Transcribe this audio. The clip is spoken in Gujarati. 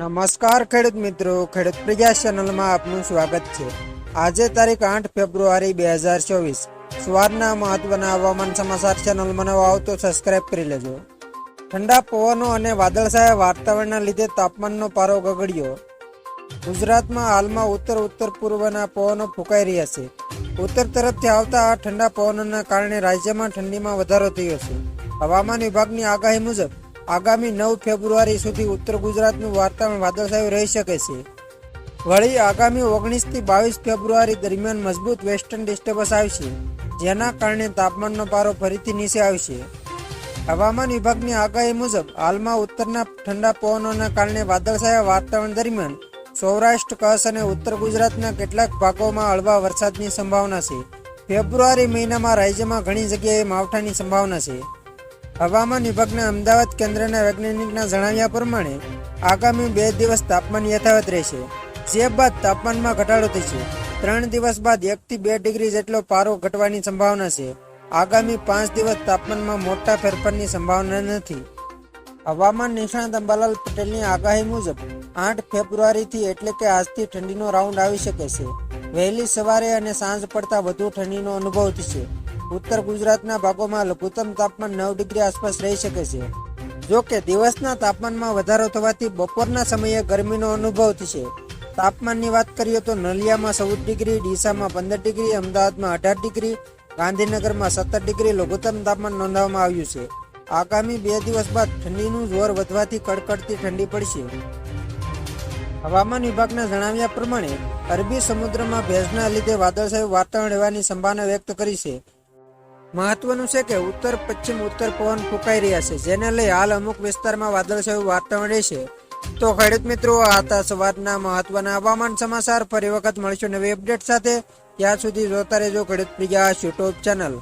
નમસ્કાર ખેડૂત મિત્રો, ખેડૂત પ્રયાસ ચેનલમાં આપનું સ્વાગત છે। આજે તારીખ 8 ફેબ્રુઆરી 2024 સવારના મહત્વના હવામાન સમાચાર ચેનલમાં નવા આવો તો સબસ્ક્રાઇબ કરી લેજો। ઠંડા પવનો અને વાદળછાયા વાતાવરણના લીધે તાપમાનનો પારો ગગડ્યો। ગુજરાતમાં હાલમાં ઉત્તર પૂર્વના પવનો ફૂંકાઈ રહ્યા છે। ઉત્તર તરફથી આવતા આ ઠંડા પવનોના કારણે રાજ્યમાં ઠંડીમાં વધારો થયો છે। હવામાન વિભાગની આગાહી મુજબ આગામી 9 ફેબ્રુઆરી સુધી ઉત્તર ગુજરાતનું વાતાવરણ વાદળછાયું રહી શકે છે। વળી આગામી 19 થી 22 ફેબ્રુઆરી દરમિયાન મજબૂત વેસ્ટર્ન ડિસ્ટર્બન્સ આવશે, જેના કારણે તાપમાનનો પારો ફરીથી નીચે આવશે। હવામાન વિભાગની આગાહી મુજબ હાલમાં ઉત્તરના ઠંડા પવનોના કારણે વાદળછાયા વાતાવરણ દરમિયાન સૌરાષ્ટ્ર, કચ્છ અને ઉત્તર ગુજરાતના કેટલાક ભાગોમાં હળવા વરસાદની સંભાવના છે। ફેબ્રુઆરી મહિનામાં રાજ્યમાં ઘણી જગ્યાએ માવઠાની સંભાવના છે। હવામાન વિભાગના અમદાવાદ કેન્દ્રના વૈજ્ઞાનિકના જણાવ્યા પ્રમાણે આગામી 2 દિવસ તાપમાન યથાવત રહેશે, જે બાદ તાપમાનમાં ઘટાડો થશે। 3 દિવસ બાદ 1 થી 2 ડિગ્રી જેટલો પારો ઘટવાની સંભાવના છે। આગામી 5 દિવસ તાપમાનમાં મોટા ફેરફારની સંભાવના નથી। હવામાન નિષ્ણાત અંબાલાલ પટેલની આગાહી મુજબ 8 ફેબ્રુઆરીથી એટલે કે આજથી ઠંડીનો રાઉન્ડ આવી શકે છે। વહેલી સવારે અને સાંજ પડતા વધુ ઠંડીનો અનુભવ થશે। ઉત્તર ગુજરાતના ભાગોમાં લઘુત્તમ તાપમાન 9 ડિગ્રી આસપાસ રહી શકે છે। જો કે દિવસના તાપમાનમાં વધારો થવાથી બપોરના સમયે ગરમીનો અનુભવ થશે। તાપમાનની વાત કરીએ તો નલિયામાં 14 ડિગ્રી, ડીસામાં 15 ડિગ્રી, અમદાવાદમાં 18 ડિગ્રી, ગાંધીનગરમાં 17 ડિગ્રી લઘુત્તમ તાપમાન નોંધવામાં આવ્યું છે। આગામી 2 દિવસ બાદ ઠંડીનું જોર વધવાથી કડકડતી ઠંડી પડશે। હવામાન વિભાગના જણાવ્યા પ્રમાણે અરબી સમુદ્રમાં ભેજના લીધે વાદળછાયું વાતાવરણ રહેવાની સંભાવના વ્યક્ત કરી છે। મહત્વનું છે કે ઉત્તર પશ્ચિમ ઉત્તર પવન ફૂંકાઈ રહ્યા છે, જેને લઈ હાલ અમુક વિસ્તારમાં વાદળછાયું વાતાવરણ રહેશે। તો ખેડૂત મિત્રો, આ હતા સવારના મહત્વના હવામાન સમાચાર। ફરી વખત મળીશું નવી અપડેટ સાથે। ત્યાં સુધી જોતા રહેજો ખેડૂત પ્રયાસ યુટ્યુબ ચેનલ।